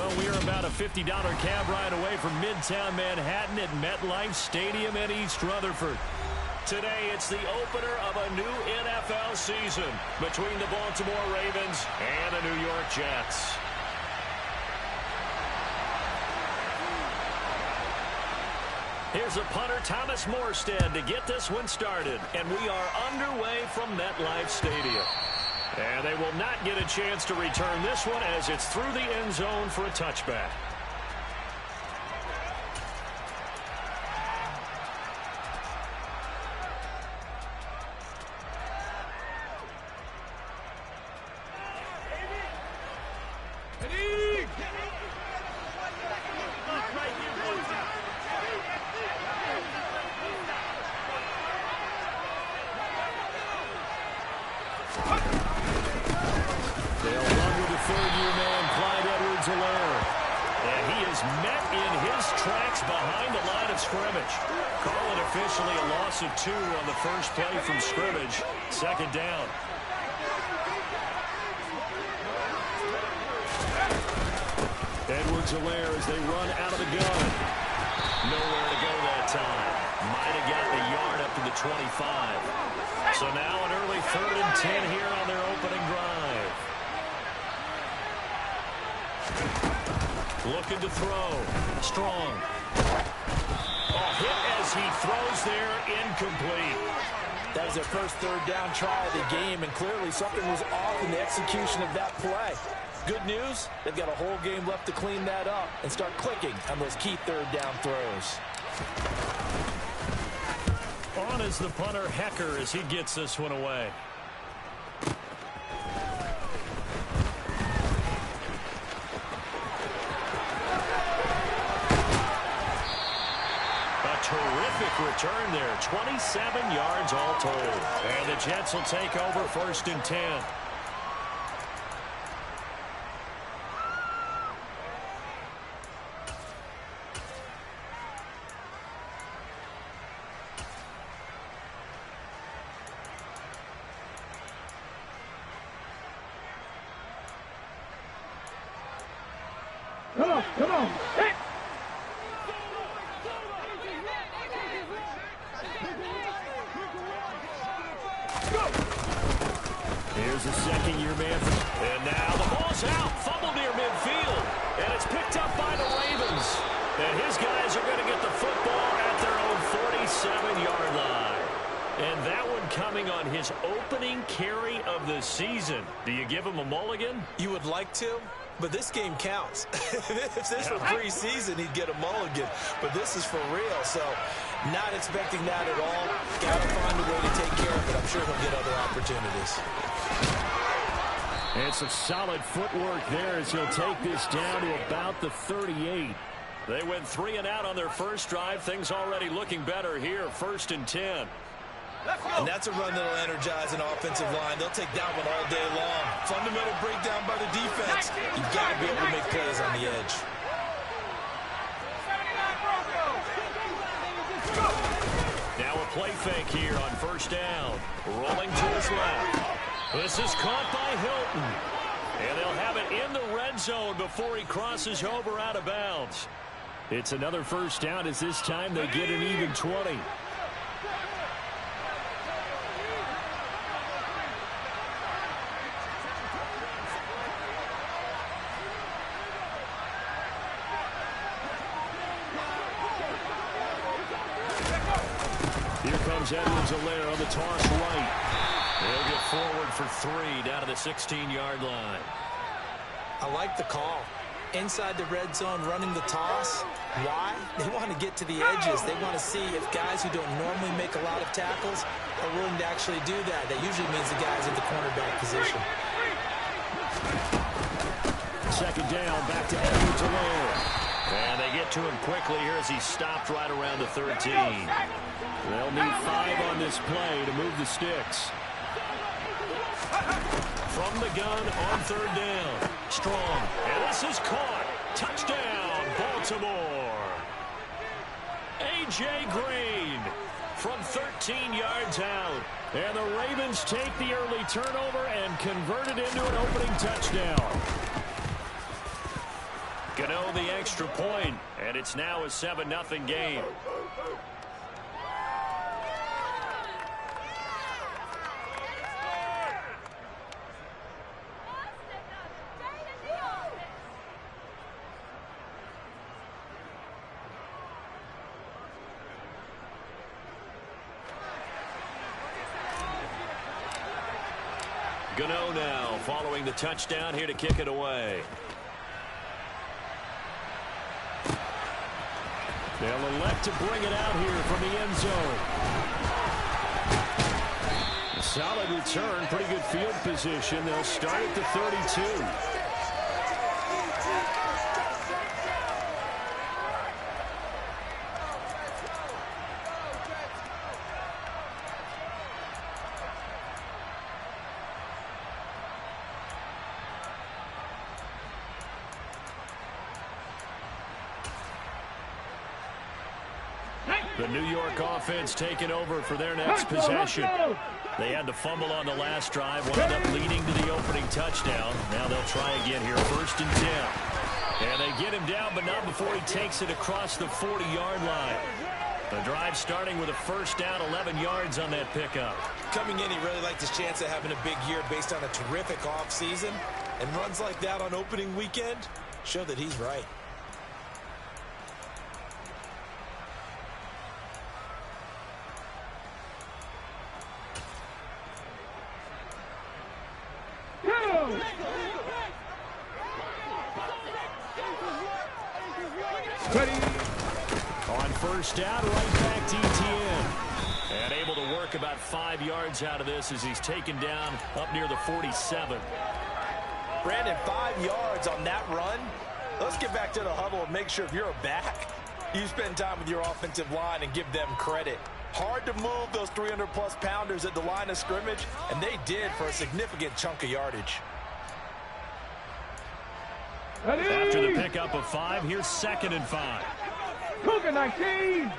Well, we're about a $50 cab ride away from Midtown Manhattan at MetLife Stadium in East Rutherford. Today, it's the opener of a new NFL season between the Baltimore Ravens and the New York Jets. Here's a punter, Thomas Morstead, to get this one started. And we are underway from MetLife Stadium. And they will not get a chance to return this one as it's through the end zone for a touchback. Of 2 on the first play from scrimmage. Second down. Edwards-Helaire as they run out of the gun. Nowhere to go that time. Might have gotten a yard up to the 25. So now an early 3rd and 10 here on their opening drive. Looking to throw. Strong. Hit as he throws there, incomplete. That was their first 3rd down try of the game, and clearly something was off in the execution of that play. Good news, they've got a whole game left to clean that up and start clicking on those key 3rd down throws. On is the punter, Hecker, as he gets this one away. Terrific return there. 27 yards all told. And the Jets will take over 1st and 10. Come on. Hey. Here's a second-year man. And now the ball's out. Fumble near midfield. And it's picked up by the Ravens. And his guys are going to get the football at their own 47-yard line. And that one coming on his opening carry of the season. Do you give him a mulligan? You would like to, but this game counts. If this were preseason, he'd get a mulligan. But this is for real, so not expecting that at all. Got to find a way to take care of it. I'm sure he'll get other opportunities. And some solid footwork there as he'll take this down to about the 38. They went 3 and out on their first drive. Things already looking better here. 1st and 10. And that's a run that'll energize an offensive line. They'll take that one all day long. Fundamental breakdown by the defense. You've got to be able to make plays on the edge. Now a play fake here on 1st down. Rolling to his left. This is caught by Hilton. And they'll have it in the red zone before he crosses over out of bounds. It's another 1st down as this time they get an even 20. Here comes Edwards-Helaire on the toss right. They'll get forward for 3 down to the 16-yard line. I like the call. Inside the red zone running the toss. Why? They want to get to the edges. They want to see if guys who don't normally make a lot of tackles are willing to actually do that. That usually means the guys at the cornerback position. 2nd down, back to Edwards-Helaire. And they get to him quickly here as he stopped right around the 13. They'll need 5 on this play to move the sticks. From the gun on 3rd down. Strong. And this is caught. Touchdown, Baltimore. A.J. Green from 13 yards out. And the Ravens take the early turnover and convert it into an opening touchdown. Gano the extra point, and it's now a 7-0 game. Gano now following the touchdown here to kick it away. They'll elect to bring it out here from the end zone. A solid return, pretty good field position. They'll start at the 32. The New York offense taking over for their next possession. They had the fumble on the last drive, wound up leading to the opening touchdown. Now they'll try again here, 1st and 10. And they get him down, but not before he takes it across the 40-yard line. The drive starting with a first down, 11 yards on that pickup. Coming in, he really liked his chance of having a big year based on a terrific offseason. And runs like that on opening weekend show that he's right. On first down, right back to Etienne. And able to work about 5 yards out of this as he's taken down up near the 47. Brandon, 5 yards on that run. Let's get back to the huddle and make sure if you're a back, you spend time with your offensive line and give them credit. Hard to move those 300-plus pounders at the line of scrimmage, and they did for a significant chunk of yardage. After the pickup of 5, here's 2nd and 5. Cougar 19.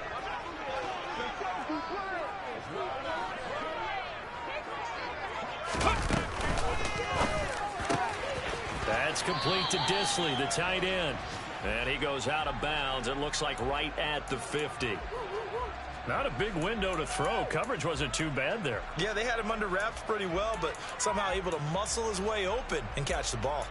That's complete to Disley, the tight end. And he goes out of bounds. It looks like right at the 50. Not a big window to throw. Coverage wasn't too bad there. Yeah, they had him under wraps pretty well, but somehow able to muscle his way open and catch the ball.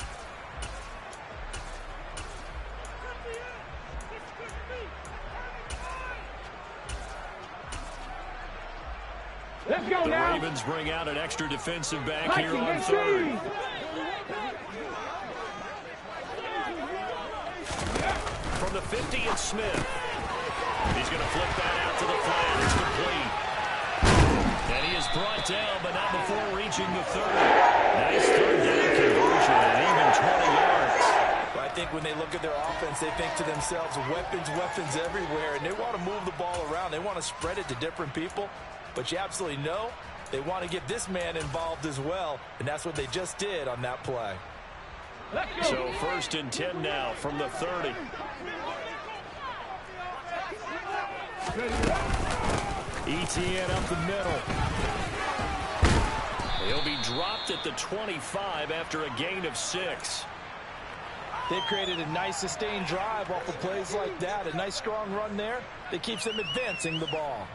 Let's go the now. Ravens bring out an extra defensive back here on 3rd. From the 50, it's Smith. He's going to flip that out to the flat. It's complete. And he is brought down, but not before reaching the 30. Nice 3rd down conversion, and even 20 yards. Well, I think when they look at their offense, they think to themselves, weapons, weapons everywhere, and they want to move the ball around. They want to spread it to different people. But you absolutely know they want to get this man involved as well, and that's what they just did on that play. So 1st and 10 now from the 30. Etienne up the middle. He'll be dropped at the 25 after a gain of 6. They've created a nice sustained drive off of plays like that. A nice strong run there that keeps them advancing the ball.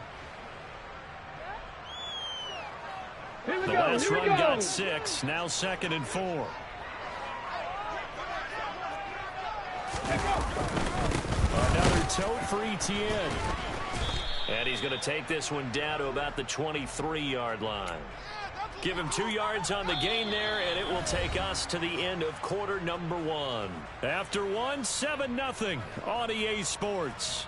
The last run got 6. Now 2nd and 4. Another tote for Etienne. And he's going to take this one down to about the 23-yard line. Give him 2 yards on the gain there, and it will take us to the end of quarter number 1. After 1, 7-0 on EA Sports.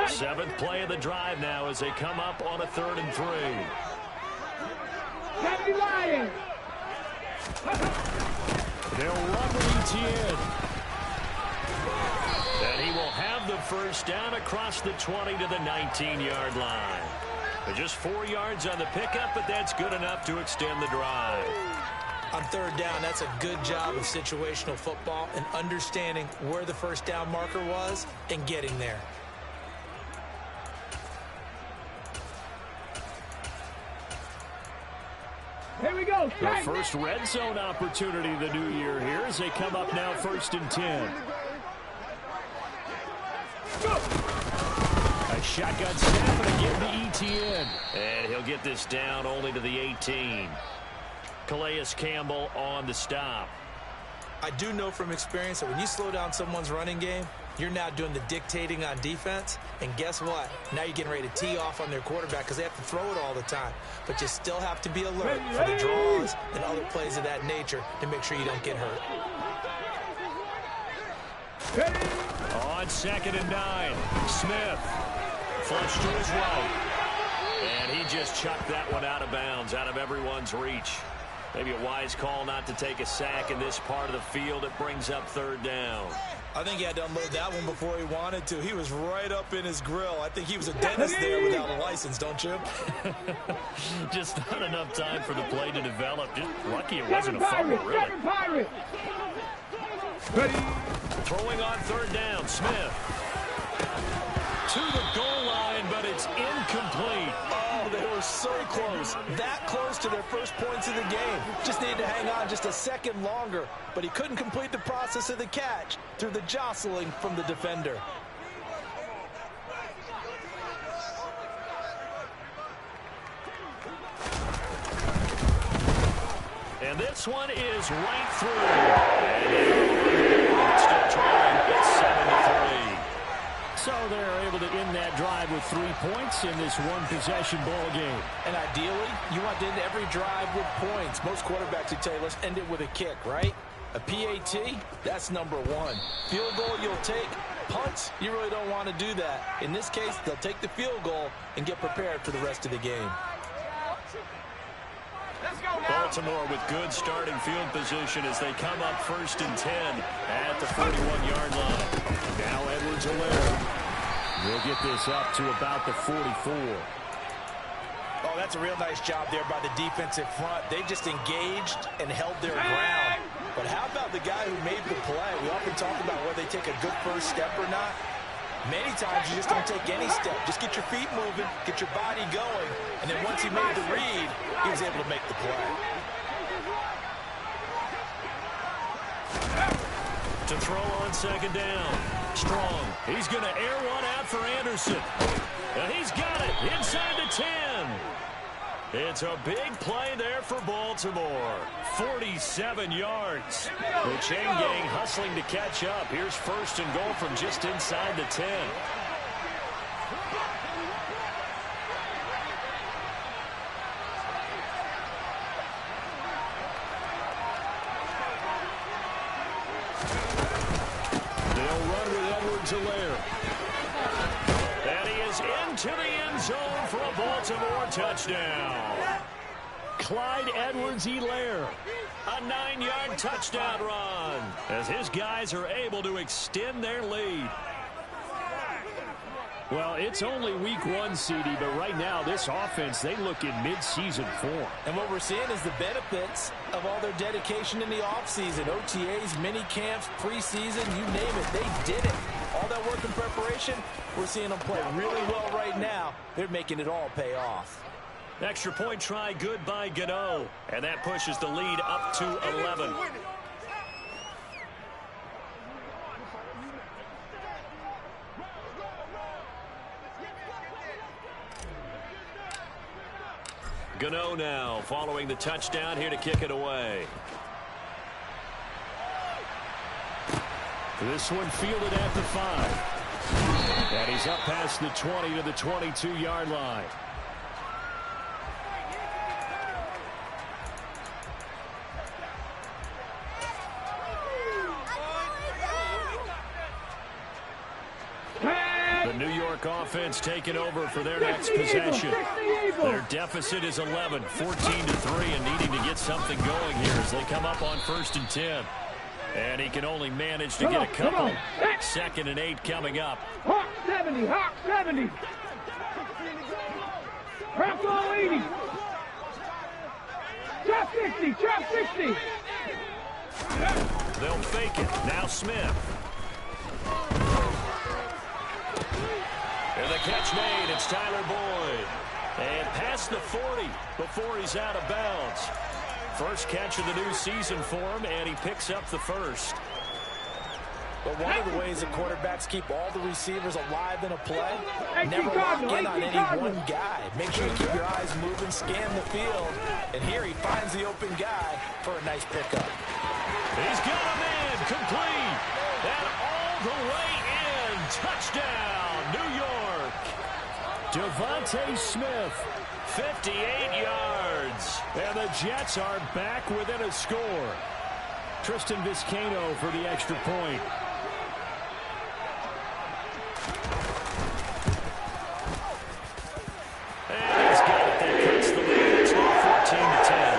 Seventh play of the drive now as they come up on a 3rd and 3. They'll run with Etienne. And he will have the first down across the 20 to the 19-yard line. Just 4 yards on the pickup, but that's good enough to extend the drive. On 3rd down, that's a good job of situational football and understanding where the first down marker was and getting there. Here we go. The first red zone opportunity of the new year here as they come up now 1st and 10. Go. A shotgun snap and again to ETN. And he'll get this down only to the 18. Calais Campbell on the stop. I do know from experience that when you slow down someone's running game, you're now doing the dictating on defense. And guess what? Now you're getting ready to tee off on their quarterback because they have to throw it all the time. But you still have to be alert for the draws and other plays of that nature to make sure you don't get hurt. On 2nd and 9, Smith. Flush to his right. And he just chucked that one out of bounds, out of everyone's reach. Maybe a wise call not to take a sack in this part of the field. It brings up 3rd down. I think he had to unload that one before he wanted to. He was right up in his grill. I think he was a dentist there without a license, don't you? Just not enough time for the play to develop. Just lucky it wasn't a fumble, really. Throwing on 3rd down, Smith. To the goal line, but it's incomplete. Oh, they were so close. That close to their first points of the game. Just needed to hang on just a second longer. But he couldn't complete the process of the catch through the jostling from the defender. And this one is right through. And still trailing. It's 7-3. So they're able to end that drive with 3 points in this one-possession ball game. And ideally, you want to end every drive with points. Most quarterbacks would tell you, let's end it with a kick, right? A PAT, that's number 1. Field goal you'll take. Punts, you really don't want to do that. In this case, they'll take the field goal and get prepared for the rest of the game. Baltimore with good starting field position as they come up 1st and 10 at the 41-yard line. Now Edwards-Helaire will get this up to about the 44. Oh, that's a real nice job there by the defensive front. They just engaged and held their ground. But how about the guy who made the play? We often talk about whether they take a good first step or not. Many times you just don't take any step. Just get your feet moving, get your body going, and then once he made the read, he was able to make the play. To throw on 2nd down. Strong. He's going to air one out for Anderson. And he's got it inside the 10. It's a big play there for Baltimore. 47 yards. The chain gang hustling to catch up. Here's 1st and goal from just inside the 10. They'll run with Edwards-Helaire. And he is into the end zone for a Baltimore touchdown. Clyde Edwards-Helaire, a 9-yard touchdown run as his guys are able to extend their lead. Well, it's only week 1, CD, but right now this offense, they look in mid-season form. And what we're seeing is the benefits of all their dedication in the offseason. OTAs, mini camps, preseason, you name it, they did it. All that work in preparation, we're seeing them play really well right now. They're making it all pay off. Extra point try good by Gano, and that pushes the lead up to 11. Gano now following the touchdown here to kick it away. This one fielded at the 5. And he's up past the 20 to the 22-yard line. The New York offense taking over for their next possession. Their deficit is 11, 14-3, and needing to get something going here as they come up on 1st and 10. And he can only manage to get a couple. 2nd and 8 coming up. Hawk 70, Hawk 70. Craft all 80. Chop 60, chop 60. They'll fake it. Now Smith. And the catch made. It's Tyler Boyd. And past the 40 before he's out of bounds. First catch of the new season for him, and he picks up the first. But one of the ways that quarterbacks keep all the receivers alive in a play, never lock in on any one guy. Make sure you keep your eyes moving, scan the field, and here he finds the open guy for a nice pickup. He's got a man, complete, and all the way in. Touchdown, New York. Devontae Smith, 58 yards, and the Jets are back within a score. Tristan Vizcaino for the extra point. And he's got it. That cuts the lead. It's now 14-10.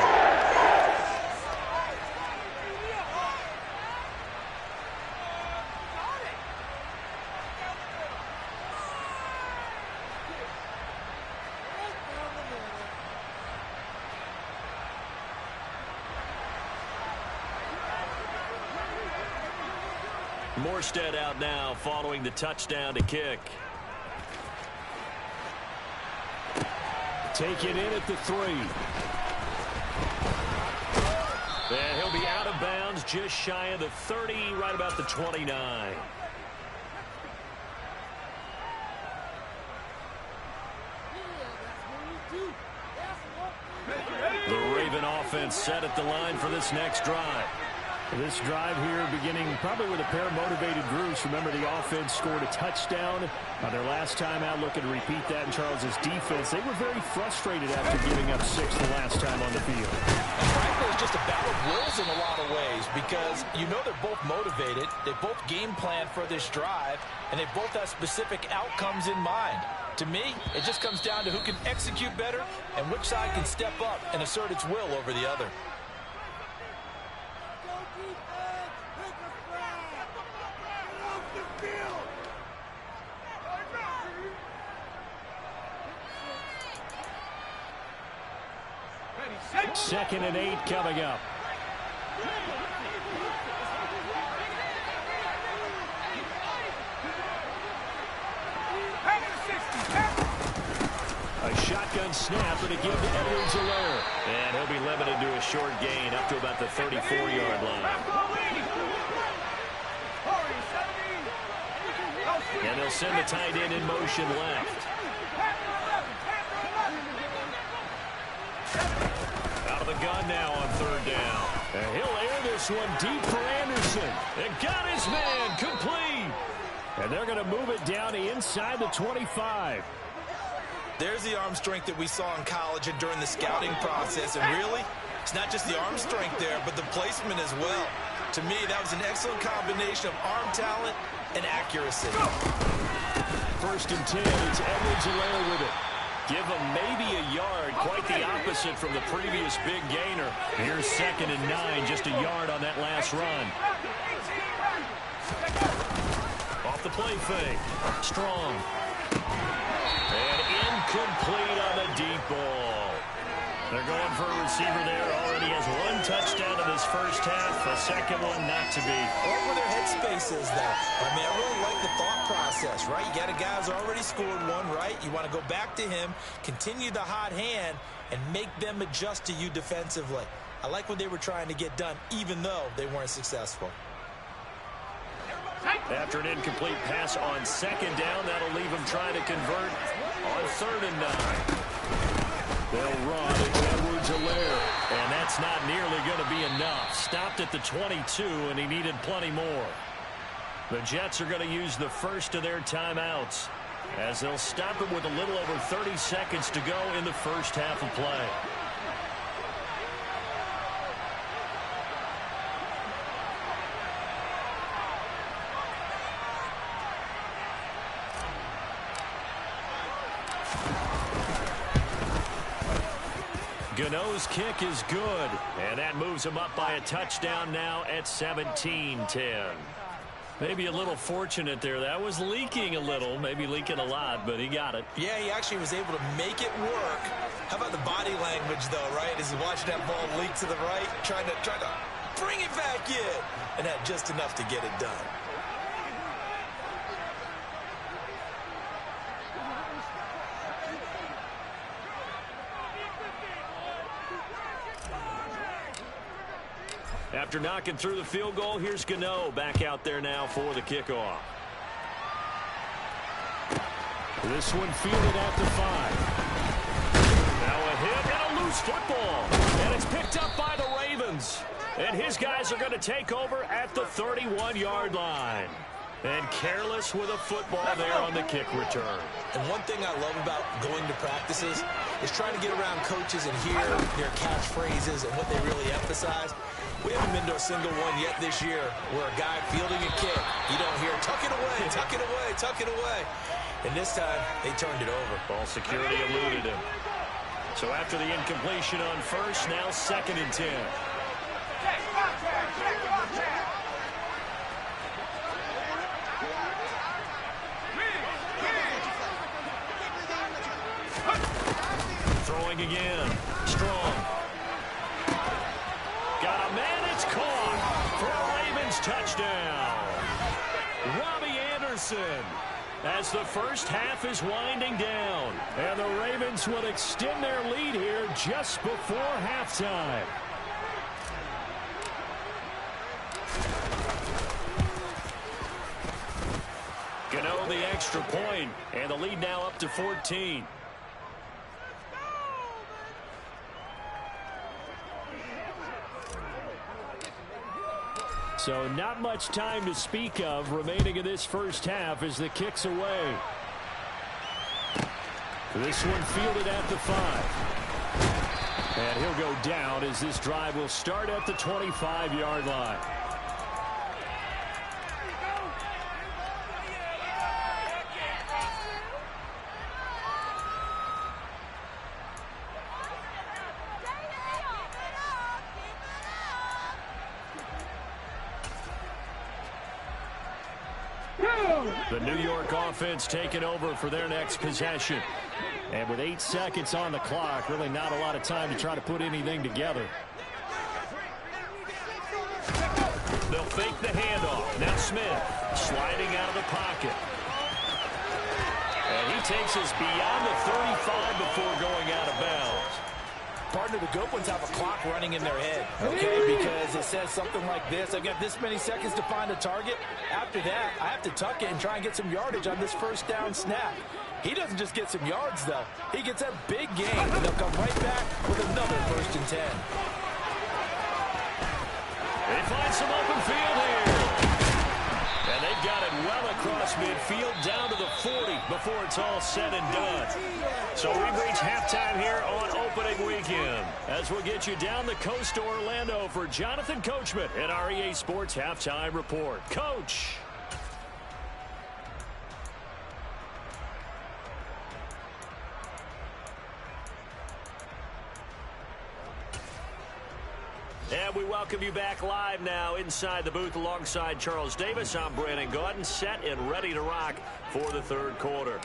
Morstead out now following the touchdown to kick. Take it in at the 3. And he'll be out of bounds just shy of the 30, right about the 29. The Raven offense set at the line for this next drive. This drive here beginning probably with a pair of motivated groups. Remember, the offense scored a touchdown on their last time out. Looking to repeat that in Charles's defense. They were very frustrated after giving up 6 the last time on the field. And frankly, it's just a battle of wills in a lot of ways because you know they're both motivated. They both game plan for this drive, and they both have specific outcomes in mind. To me, it just comes down to who can execute better and which side can step up and assert its will over the other. Second and 8 coming up. A shotgun snap and a give to Edwards-Helaire. And he'll be limited to a short gain up to about the 34-yard line. And they'll send the tight end in motion left. Out of the gun now on 3rd down. And he'll air this one deep for Anderson. And got his man complete. And they're going to move it down to inside the 25. There's the arm strength that we saw in college and during the scouting process. And really, it's not just the arm strength there, but the placement as well. To me, that was an excellent combination of arm talent and accuracy. 1st and 10. It's Edwards-Helaire with it. Give him maybe a yard. Quite the opposite from the previous big gainer. Here's 2nd and 9. Just a yard on that last run. Off the play fake. Strong. And incomplete on the deep ball. They're going for a receiver there. Already has 1 touchdown in his first half. The second one not to be. I like where their headspace is, though. I mean, I really like the thought process, right? You got a guy who's already scored 1, right? You want to go back to him, continue the hot hand, and make them adjust to you defensively. I like what they were trying to get done, even though they weren't successful. After an incomplete pass on 2nd down, that'll leave them trying to convert on 3rd and 9. They'll run at Edwards-Helaire, and that's not nearly going to be enough. Stopped at the 22, and he needed plenty more. The Jets are going to use the first of their timeouts as they'll stop him with a little over 30 seconds to go in the first half of play. Gano's kick is good, and that moves him up by a touchdown now at 17-10. Maybe a little fortunate there. That was leaking a little, maybe leaking a lot, but he got it. Yeah, he actually was able to make it work. How about the body language, though, right? As he watched that ball leak to the right, trying to bring it back in, and had just enough to get it done. After knocking through the field goal, here's Gano back out there now for the kickoff. This one fielded at the 5. Now a hit and a loose football. And it's picked up by the Ravens. And his guys are going to take over at the 31-yard line. And careless with a football there on the kick return. And one thing I love about going to practices is trying to get around coaches and hear their catchphrases and what they really emphasize. We haven't been to a single one yet this year where a guy fielding a kick, you don't hear, tuck it away, tuck it away, tuck it away. And this time, they turned it over. Ball security eluded him. So after the incompletion on first, now 2nd and 10. Throwing again. Strong. Got a man. It's caught for a Ravens touchdown. Robbie Anderson. As the first half is winding down. And the Ravens will extend their lead here just before halftime. Gano the extra point, and the lead now up to 14. So not much time to speak of remaining in this first half as the kick's away. This one fielded at the 5. And he'll go down as this drive will start at the 25-yard line. The New York offense taking over for their next possession. And with 8 seconds on the clock, really not a lot of time to try to put anything together. They'll fake the handoff. Now Smith sliding out of the pocket. And he takes us beyond the 35 before going out of bounds. Partner, the good ones have a clock running in their head, okay, because it says something like this. I've got this many seconds to find a target. After that, I have to tuck it and try and get some yardage on this first down snap. He doesn't just get some yards, though. He gets a big gain, and they'll come right back with another 1st and 10. They find some open field here. And they've got it well across midfield down to the 40 before it's all said and done. So we've reached halftime here on opening weekend as we'll get you down the coast to Orlando for Jonathan Coachman in our EA Sports Halftime Report. Coach. And we welcome you back live now inside the booth alongside Charles Davis. I'm Brandon Gaudin, set and ready to rock for the 3rd quarter.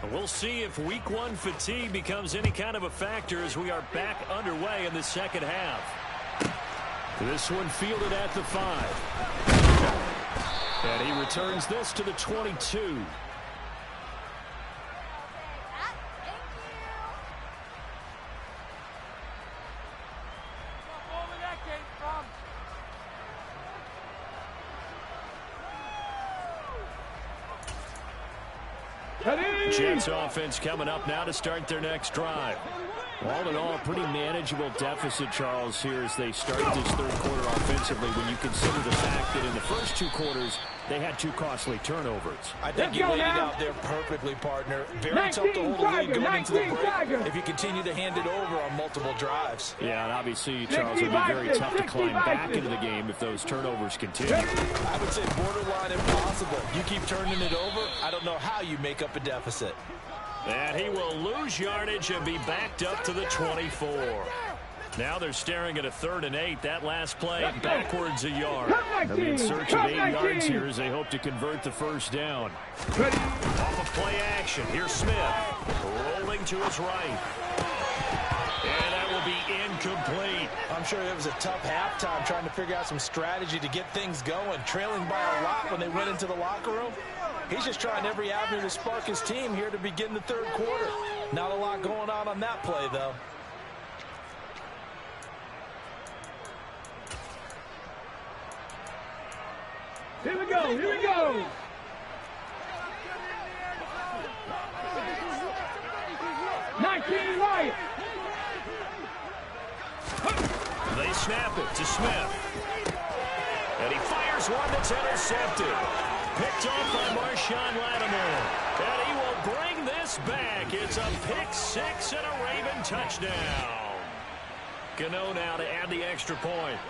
And we'll see if week 1 fatigue becomes any kind of a factor as we are back underway in the 2nd half. This one fielded at the 5. And he returns this to the 22. Jets offense coming up now to start their next drive. All in all, a pretty manageable deficit, Charles, here as they start this 3rd quarter offensively when you consider the fact that in the first 2 quarters, they had 2 costly turnovers. I think you laid it out there perfectly, partner. Very tough to hold a lead going into the break if you continue to hand it over on multiple drives. Yeah, and obviously, Charles, it would be very tough to climb back into the game if those turnovers continue. I would say borderline impossible. You keep turning it over, I don't know how you make up a deficit. And he will lose yardage and be backed up to the 24. Now they're staring at a 3rd and 8. That last play backwards a yard. They'll be in search of 8 yards here as they hope to convert the first down. Off of play action. Here's Smith rolling to his right. And that will be incomplete. I'm sure it was a tough halftime trying to figure out some strategy to get things going. Trailing by a lot when they went into the locker room. He's just trying every avenue to spark his team here to begin the 3rd quarter. Not a lot going on that play, though. Here we go, here we go. Right. They snap it to Smith. And he fires one that's intercepted. Picked off by Marshawn Lattimore. And he will bring this back. It's a pick six and a Raven touchdown. Gano now to add the extra point.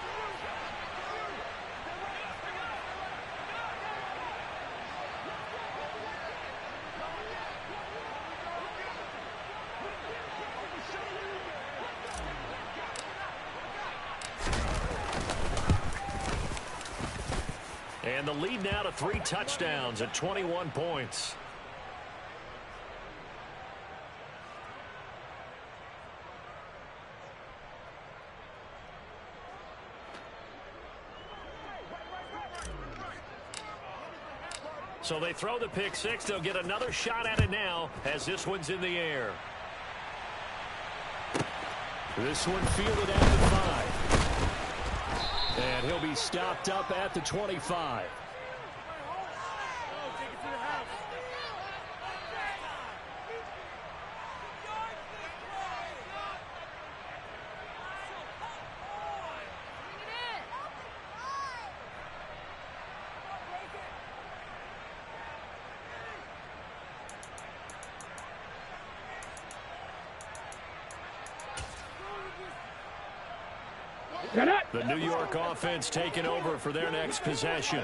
And the lead now to 3 touchdowns at 21 points. So they throw the pick six. They'll get another shot at it now as this one's in the air. This one fielded at the 5. And he'll be stopped up at the 25. The New York offense taking over for their next possession.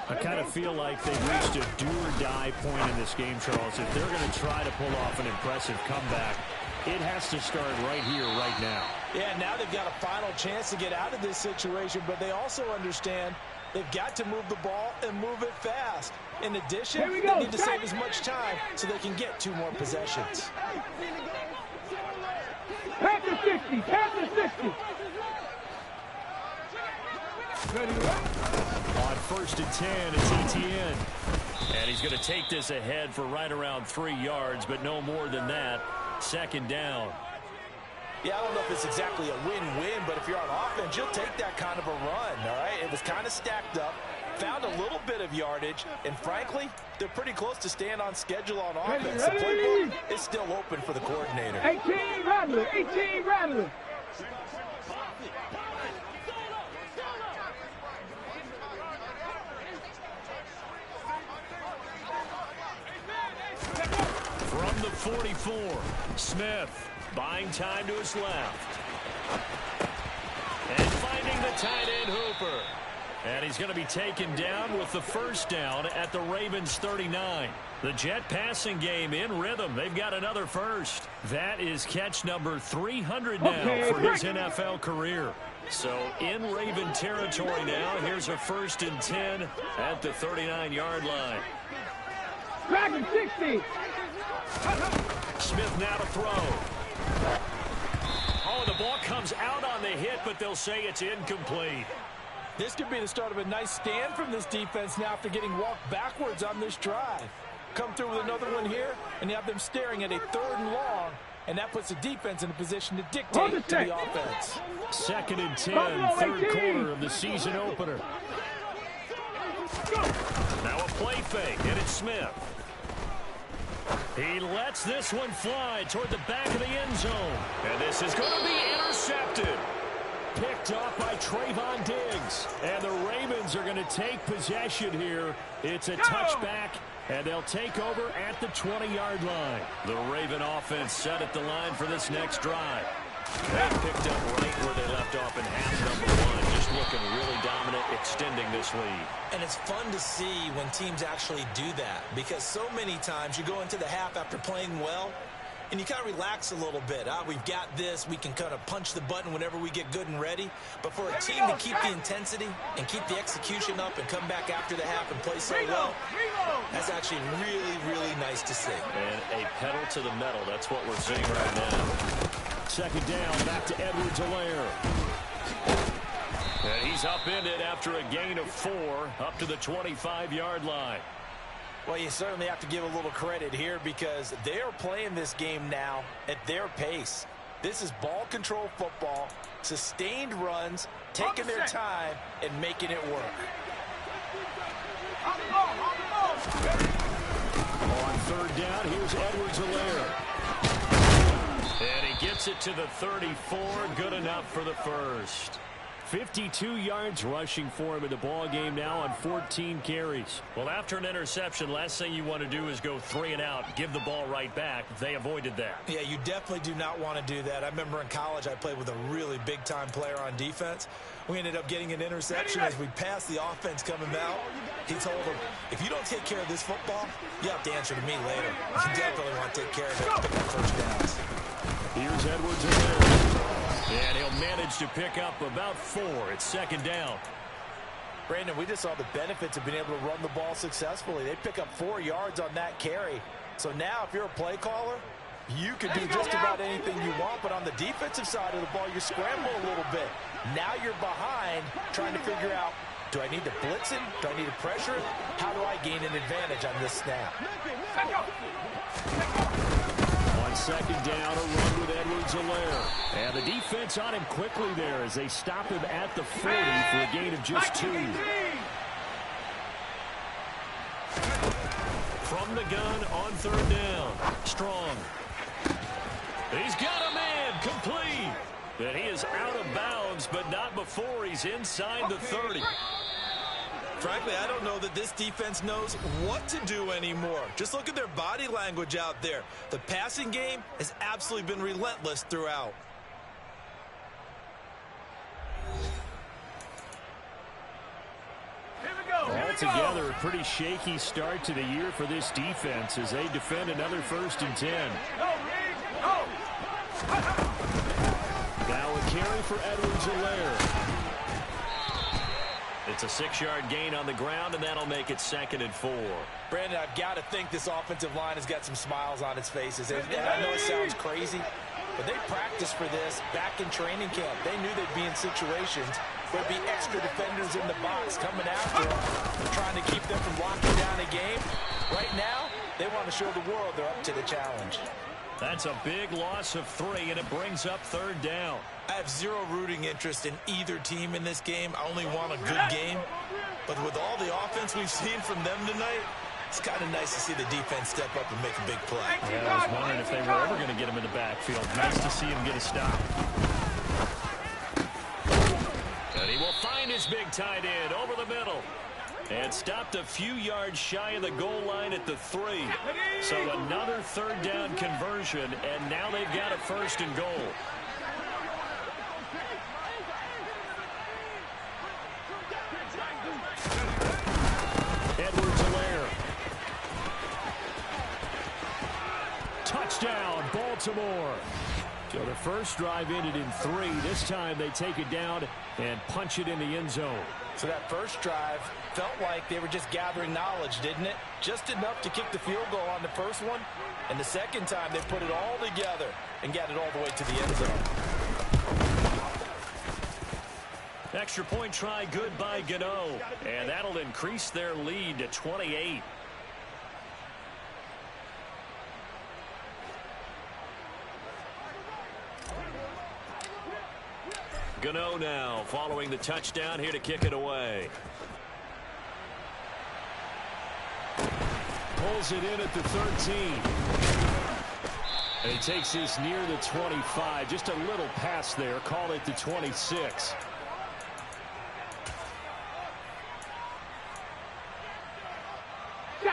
I kind of feel like they've reached a do-or-die point in this game, Charles. If they're going to try to pull off an impressive comeback, it has to start right here, right now. Yeah, now they've got a final chance to get out of this situation, but they also understand they've got to move the ball and move it fast. In addition, they need to save as much time so they can get 2 more possessions. Pass the 60, pass the 60. On 1st and 10, it's Etienne. And he's going to take this ahead for right around 3 yards, but no more than that. 2nd down. Yeah, I don't know if it's exactly a win-win, but if you're on offense, you'll take that kind of a run, all right? It was kind of stacked up, found a little bit of yardage, and frankly, they're pretty close to staying on schedule on offense. The playbook is still open for the coordinator. 18 Rattler, 18 Rattler. From the 44, Smith buying time to his left. And finding the tight end Hooper. And he's going to be taken down with the 1st down at the Ravens 39. The Jet passing game in rhythm. They've got another first. That is catch number 300 now for his NFL career. So in Raven territory now. Here's a 1st and 10 at the 39-yard line. Dragon 60. Smith now to throw. Oh, the ball comes out on the hit, but they'll say it's incomplete. This could be the start of a nice stand from this defense now after getting walked backwards on this drive. Come through with another one here, and you have them staring at a 3rd and long, and that puts the defense in a position to dictate to the offense. 2nd and 10, 3rd quarter of the season opener. Now a play fake, and it's Smith. He lets this one fly toward the back of the end zone. And this is going to be intercepted. Picked off by Trayvon Diggs. And the Ravens are going to take possession here. It's a touchback, and they'll take over at the 20-yard line. The Raven offense set at the line for this next drive. They picked up right where they left off in half number 1. Just looking really dominant, extending this lead. And it's fun to see when teams actually do that, because so many times you go into the half after playing well, and you kind of relax a little bit. We've got this. We can kind of punch the button whenever we get good and ready. But for a team to keep the intensity and keep the execution up and come back after the half and play so well, that's actually really, really nice to see. And a pedal to the metal. That's what we're seeing right now. 2nd down, back to Edwards-Helaire. And he's upended after a gain of 4 up to the 25-yard line. Well, you certainly have to give a little credit here because they are playing this game now at their pace. This is ball control football, sustained runs, taking their time, and making it work. On third down, here's Edwards-Helaire. And he gets it to the 34. Good enough for the first. 52 yards rushing for him in the ball game now on 14 carries. Well, after an interception, last thing you want to do is go 3 and out, give the ball right back. They avoided that. Yeah, you definitely do not want to do that. I remember in college I played with a really big-time player on defense. We ended up getting an interception as we passed the offense coming out. He told him, if you don't take care of this football, you have to answer to me later. You definitely want to take care of it and pick up first downs. Here's Edwards-Helaire. And he'll manage to pick up about 4. It's second down. Brandon, we just saw the benefits of being able to run the ball successfully. They pick up 4 yards on that carry. So now if you're a play caller, you can do just about anything you want. But on the defensive side of the ball, you scramble a little bit. Now you're behind trying to figure out, do I need to blitz him? Do I need to pressure him? How do I gain an advantage on this snap? On second down, a run with Edwards-Helaire. And the defense on him quickly there as they stop him at the 40 for a gain of just 2. From the gun on third down. Strong. He's got a man complete. And he is out of bounds, but not before he's inside the 30. Frankly, I don't know that this defense knows what to do anymore. Just look at their body language out there. The passing game has absolutely been relentless throughout. Altogether, a pretty shaky start to the year for this defense as they defend another 1st and 10. Now a carry for Edwards-Helaire. It's a 6-yard gain on the ground, and that'll make it 2nd and 4. Brandon, I've got to think this offensive line has got some smiles on its faces. And I know it sounds crazy, but they practiced for this back in training camp. They knew they'd be in situations where there'd be extra defenders in the box coming after them, trying to keep them from locking down a game. Right now, they want to show the world they're up to the challenge. That's a big loss of 3, and it brings up third down. I have zero rooting interest in either team in this game. I only want a good game. But with all the offense we've seen from them tonight, it's kind of nice to see the defense step up and make a big play. Yeah, I was wondering if they were ever going to get him in the backfield. Nice to see him get a stop. And he will find his big tight end over the middle. And stopped a few yards shy of the goal line at the 3. So another third down conversion, and now they've got a 1st and goal. Edwards-Helaire. Touchdown, Baltimore. So the first drive ended in 3. This time they take it down and punch it in the end zone. So that first drive felt like they were just gathering knowledge, didn't it? Just enough to kick the field goal on the first one. And the second time, they put it all together and got it all the way to the end zone. Extra point try good by Gano. And that'll increase their lead to 28. Gano now following the touchdown here to kick it away. Pulls it in at the 13. And he takes this near the 25. Just a little pass there. Call it the 26.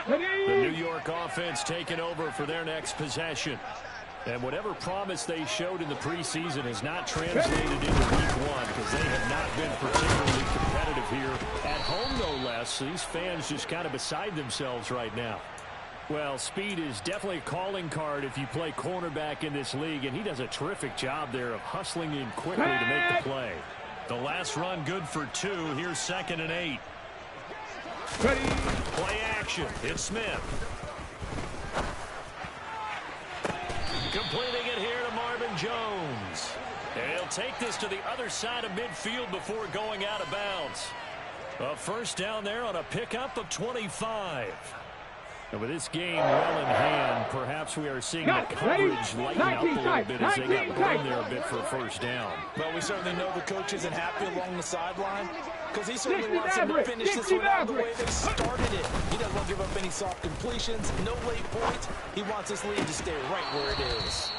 The New York offense taking over for their next possession. And whatever promise they showed in the preseason has not translated into week 1 because they have not been particularly competitive here. At home, no less. These fans just kind of beside themselves right now. Well, speed is definitely a calling card if you play cornerback in this league, and he does a terrific job there of hustling in quickly to make the play. The last run good for 2. Here's 2nd and 8. Play action. It's Smith. Completing it here to Marvin Jones. And he'll take this to the other side of midfield before going out of bounds. A first down there on a pickup of 25. And with this game well in hand, perhaps we are seeing the coverage lighten up a little bit as they got burned there a bit for a first down. Well, we certainly know the coach isn't happy along the sideline because he certainly wants them to finish this one out the way they started it. He doesn't want to give up any soft completions, no late points. He wants this lead to stay right where it is.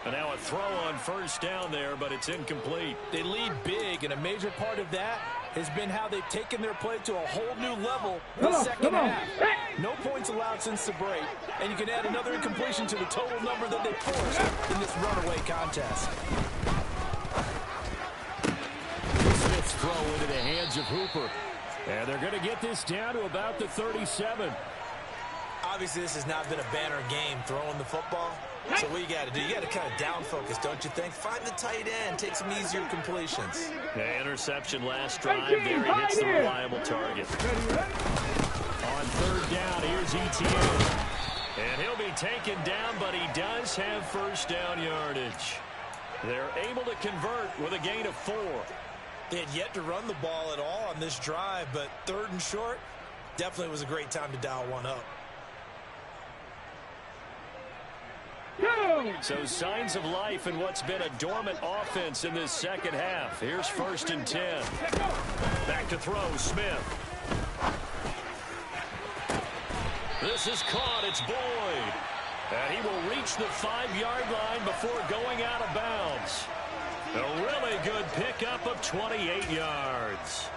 And now a throw on first down there, but it's incomplete. They lead big, and a major part of that has been how they've taken their play to a whole new level in the second half. No points allowed since the break, and you can add another incompletion to the total number that they forced in this runaway contest. Smith's throw into the hands of Hooper. And they're going to get this down to about the 37. Obviously, this has not been a banner game throwing the football. So what you got to do, you got to kind of down focus, don't you think? Find the tight end, take some easier completions. The interception last drive there. He hits the reliable target. On third down, here's ETN. And he'll be taken down, but he does have first down yardage. They're able to convert with a gain of 4. They had yet to run the ball at all on this drive, but third and short, definitely was a great time to dial one up. So signs of life in what's been a dormant offense in this second half. Here's first and 10. Back to throw, Smith. This is caught. It's Boyd. And he will reach the 5-yard line before going out of bounds. A really good pickup of 28 yards.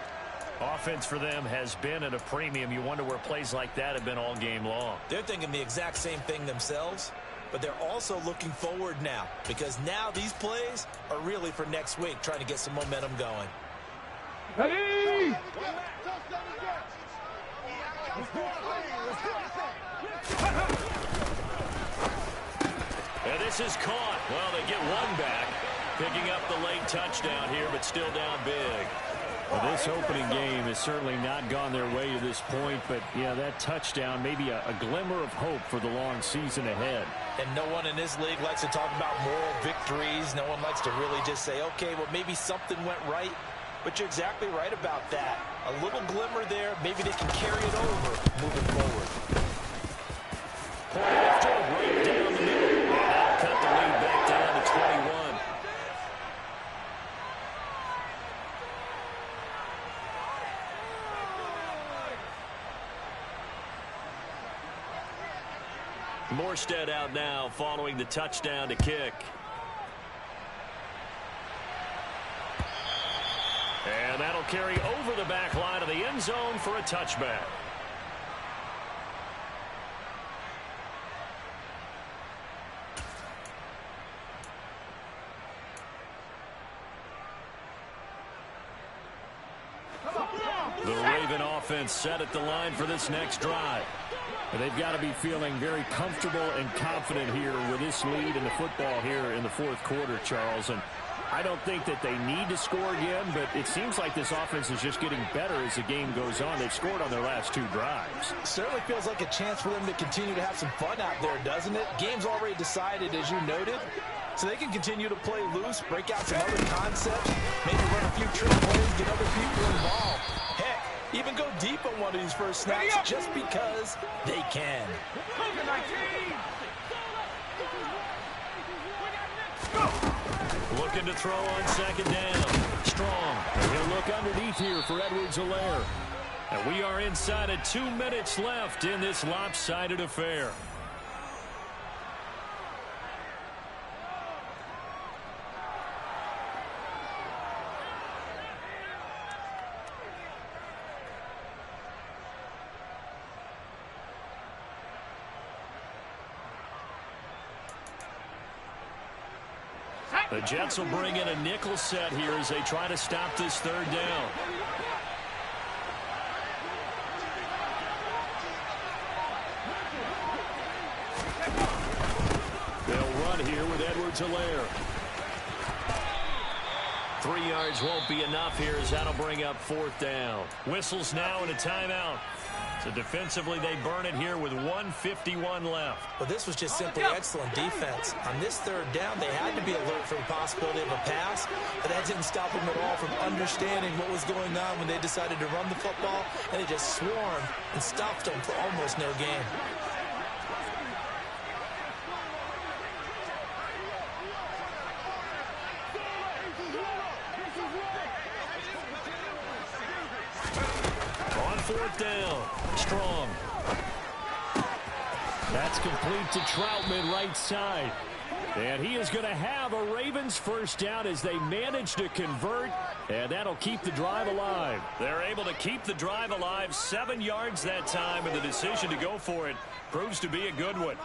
Offense for them has been at a premium. You wonder where plays like that have been all game long. They're thinking the exact same thing themselves. But they're also looking forward now because now these plays are really for next week, trying to get some momentum going. Ready? And this is caught. Well, they get one back, picking up the late touchdown here, but still down big. Well, this opening game has certainly not gone their way to this point, but, yeah, that touchdown may be a glimmer of hope for the long season ahead. And no one in this league likes to talk about moral victories. No one likes to really just say, okay, well, maybe something went right. But you're exactly right about that. A little glimmer there. Maybe they can carry it over moving forward. Point after right down the middle. And that'll cut the lead back down to 21. Morstead out now following the touchdown to kick. And that'll carry over the back line of the end zone for a touchback. The Raven offense set at the line for this next drive. They've got to be feeling very comfortable and confident here with this lead in the football here in the fourth quarter, Charles. And I don't think that they need to score again, but it seems like this offense is just getting better as the game goes on. They've scored on their last 2 drives. Certainly feels like a chance for them to continue to have some fun out there, doesn't it? Game's already decided, as you noted. So they can continue to play loose, break out some other concepts, maybe run a few trick plays, get other people involved. Heck, even go deep on one of these first snaps just because they can. Looking to throw on second down. Strong. He'll look underneath here for Edwards-Helaire. And we are inside of 2 minutes left in this lopsided affair. The Jets will bring in a nickel set here as they try to stop this third down. They'll run here with Edwards-Helaire. 3 yards won't be enough here as that'll bring up fourth down. Whistles now and a timeout. So defensively, they burn it here with 1:51 left. Well, this was just simply excellent defense. On this third down, they had to be alert for the possibility of a pass, but that didn't stop them at all from understanding what was going on when they decided to run the football, and they just swarmed and stopped them for almost no gain. 4th down. Strong. That's complete to Troutman, right side. And he is going to have a Ravens first down as they manage to convert, and that'll keep the drive alive. They're able to keep the drive alive, 7 yards that time, and the decision to go for it proves to be a good one.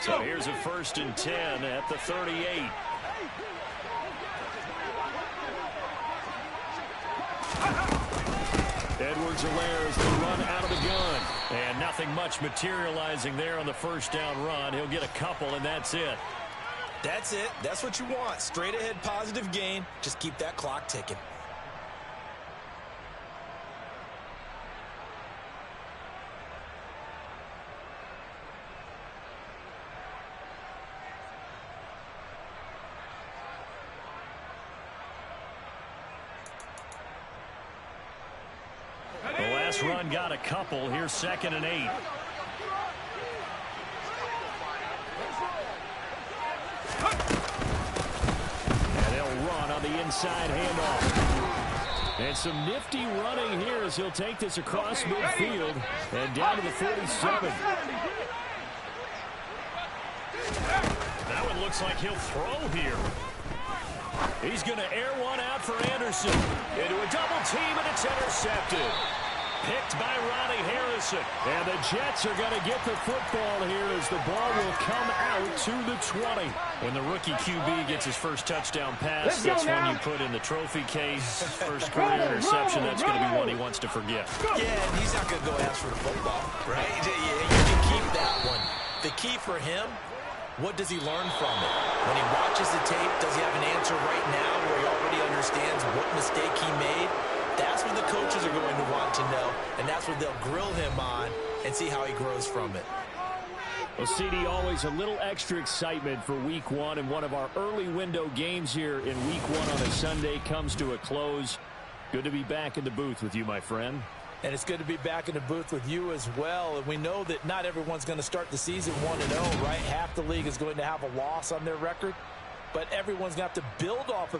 So here's a 1st and 10 at the 38. Edwards-Helaire as they run out of the gun. And nothing much materializing there on the 1st down run. He'll get a couple, and that's it. That's it. That's what you want. Straight ahead positive gain. Just keep that clock ticking. The last run got a couple. Here's 2nd and 8. And they'll run on the inside handoff. And some nifty running here as he'll take this across midfield and down to the 47. That one looks like he'll throw here. He's going to air one out for Anderson. Into a double team, and it's intercepted. Picked by Ronnie Harrison. And the Jets are going to get the football here as the ball will come out to the 20. When the rookie QB gets his first touchdown pass, that's when you put in the trophy case. First career interception, that's going to be one he wants to forget. Yeah, and he's not going to go ask for the football, right? You can keep that one. The key for him, what does he learn from it? When he watches the tape, does he have an answer right now where he already understands what mistake he made? That's what the coaches are going to want to know, and that's what they'll grill him on and see how he grows from it. Well, CD, always a little extra excitement for Week 1, and one of our early window games here in Week 1 on a Sunday comes to a close. Good to be back in the booth with you, my friend. And it's good to be back in the booth with you as well. And we know that not everyone's going to start the season 1-0, right? Half the league is going to have a loss on their record, but everyone's going to have to build off of